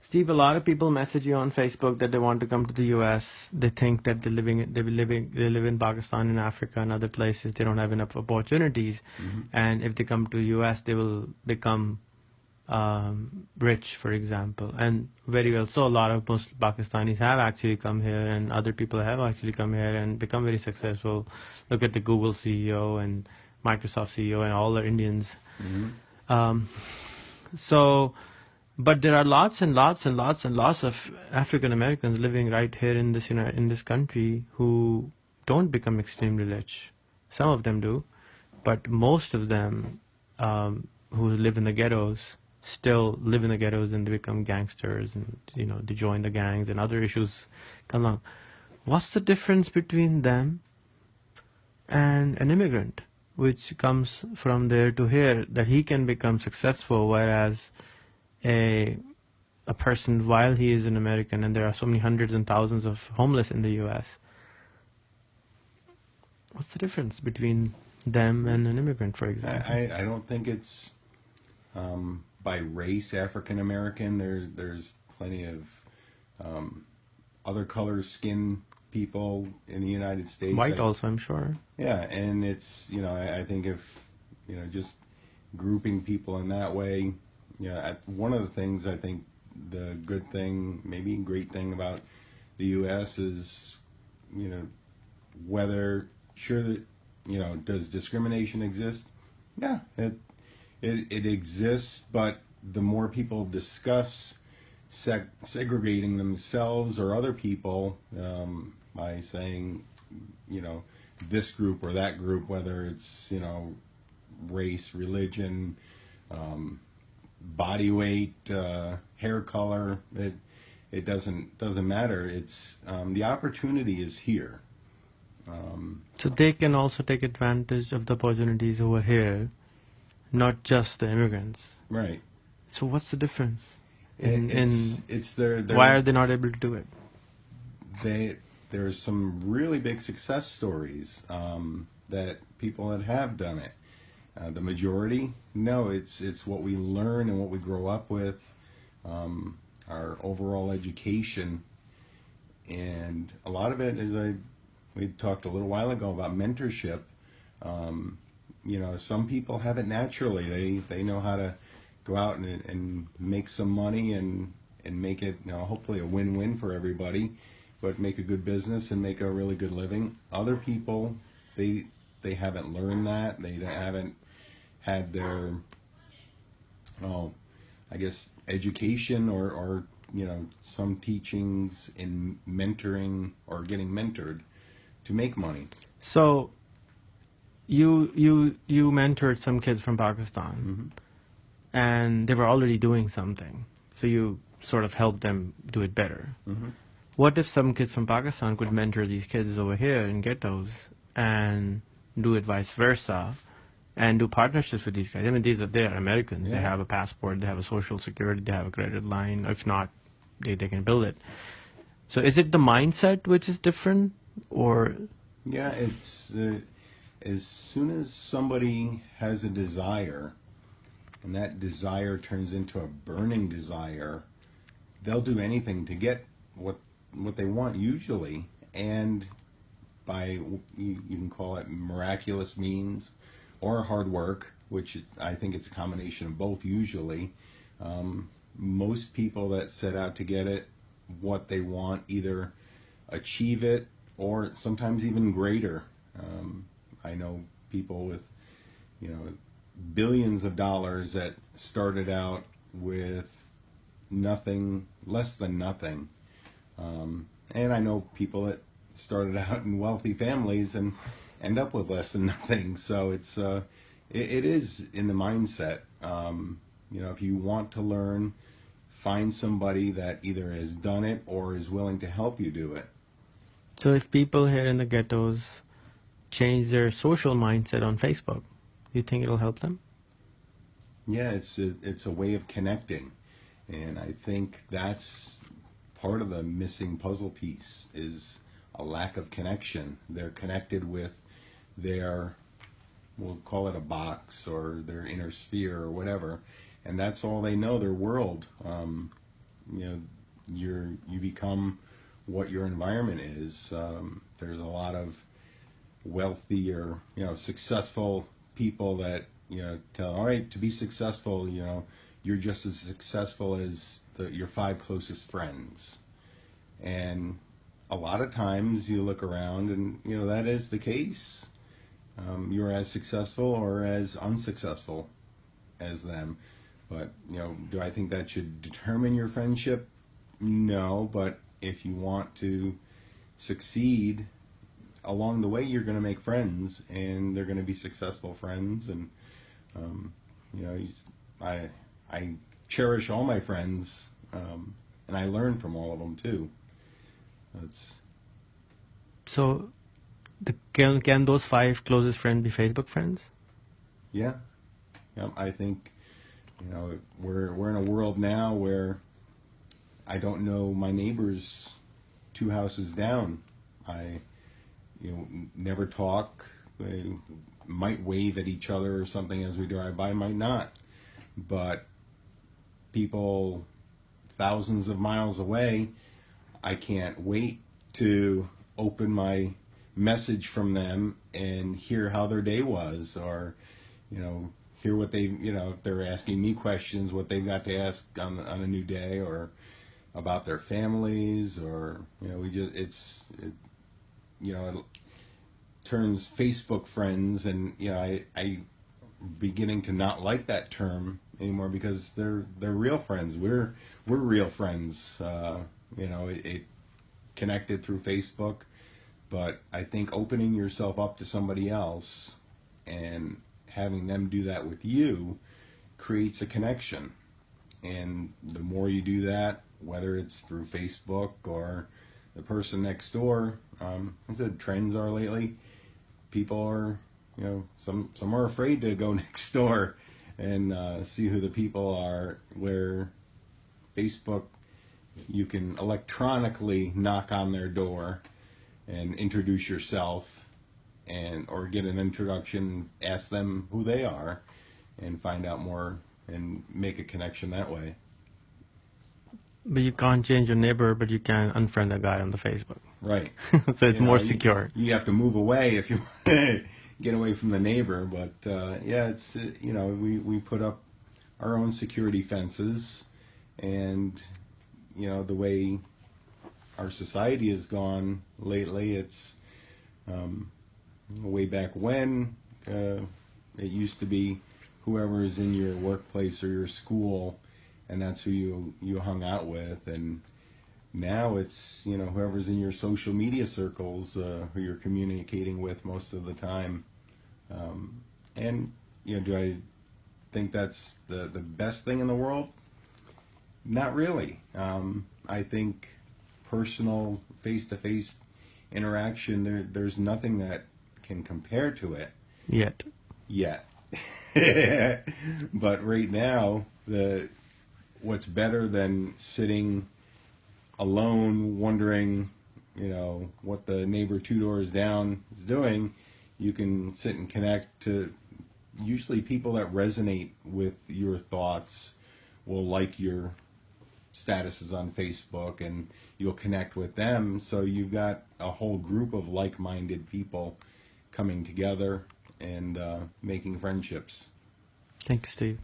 Steve, a lot of people message you on Facebook that they want to come to the U.S. They think that they live in Pakistan and Africa and other places. They don't have enough opportunities, and if they come to U.S., they will become rich, for example, and very well. So a lot of most Pakistanis have actually come here, and other people have actually come here and become very successful. Look at the Google CEO and Microsoft CEO and all the Indians. Um, so. But there are lots and lots and lots and lots of African Americans living right here in this country who don't become extremely rich. Some of them do, but most of them who live in the ghettos still live in the ghettos and they become gangsters and they join the gangs and other issues come along. What's the difference between them and an immigrant, which comes from there to here, that he can become successful, whereas a person, while he is an American, and there are so many hundreds and thousands of homeless in the U.S., what's the difference between them and an immigrant, for example? I don't think it's by race African American. There's plenty of other color skin people in the United States. White also, I'm sure. Yeah, and it's I think if just grouping people in that way. Yeah, one of the things I think the good thing, maybe great thing about the U.S. is, whether sure that does discrimination exist? Yeah, it exists, but the more people discuss segregating themselves or other people by saying, this group or that group, whether it's race, religion. Body weight, hair color, it doesn't matter. It's the opportunity is here. So they can also take advantage of the opportunities over here, not just the immigrants. Right. So what's the difference? It's their why are they not able to do it? There's some really big success stories that people that have done it. The majority, no, it's what we learn and what we grow up with, our overall education, and a lot of it is we talked a little while ago about mentorship. Some people have it naturally. They know how to go out and make some money and make it hopefully a win-win for everybody, but make a good business and make a really good living. Other people, they haven't learned that. They haven't had their, I guess, education or some teachings in mentoring or getting mentored to make money. So you mentored some kids from Pakistan, and they were already doing something. So you sort of helped them do it better. What if some kids from Pakistan could mentor these kids over here in ghettos and do it vice versa? And do partnerships with these guys. I mean, they are Americans. Yeah. They have a passport, they have a social security, they have a credit line. If not, they can build it. So is it the mindset which is different, or? Yeah, it's as soon as somebody has a desire, and that desire turns into a burning desire, they'll do anything to get what they want usually, and by you can call it miraculous means. Or hard work, which I think it's a combination of both usually. Most people that set out to get it, what they want, either achieve it or sometimes even greater. I know people with, billions of dollars that started out with nothing, less than nothing. And I know people that started out in wealthy families and end up with less than nothing. So it's it is in the mindset. If you want to learn, find somebody that either has done it or is willing to help you do it. So if people here in the ghettos change their social mindset on Facebook, you think it'll help them? Yeah, it's a way of connecting, and I think that's part of the missing puzzle piece is a lack of connection. They're connected with their, we'll call it a box or their inner sphere or whatever, and that's all they know, their world. you become what your environment is. There's a lot of wealthy or successful people that tell, all right, to be successful, you're just as successful as your five closest friends. And a lot of times you look around and that is the case. You're as successful or as unsuccessful as them. But do I think that should determine your friendship? No, but if you want to succeed along the way, you're going to make friends, and they're going to be successful friends. And I cherish all my friends, and I learn from all of them too. So, can those five closest friends be Facebook friends? Yeah, I think we're in a world now where I don't know my neighbors 2 houses down. I never talk. They might wave at each other or something as we drive by, might not. But people thousands of miles away, I can't wait to open my message from them and hear how their day was, or hear what they if they're asking me questions, what they've got to ask on a new day, or about their families, or it turns Facebook friends, and I beginning to not like that term anymore, because they're real friends. We're real friends. It connected through Facebook, but I think opening yourself up to somebody else and having them do that with you creates a connection. And the more you do that, whether it's through Facebook or the person next door, as the trends are lately, people are, some are afraid to go next door and see who the people are, where Facebook, you can electronically knock on their door and introduce yourself, or get an introduction, ask them who they are, and find out more and make a connection that way. But you can't change your neighbor, but you can unfriend a guy on the Facebook. Right. So it's more secure. You have to move away if you get away from the neighbor. But it's we put up our own security fences, and the way our society has gone lately, it's way back when it used to be whoever is in your workplace or your school, and that's who you hung out with. And now it's whoever's in your social media circles, who you're communicating with most of the time. And do I think that's the best thing in the world? Not really. I think personal face-to-face interaction, there's nothing that can compare to it Yet. But right now, what's better than sitting alone wondering what the neighbor 2 doors down is doing? You can sit and connect to usually people that resonate with your thoughts, will like your statuses on Facebook, and you'll connect with them. So you've got a whole group of like-minded people coming together and making friendships. Thank you, Steve.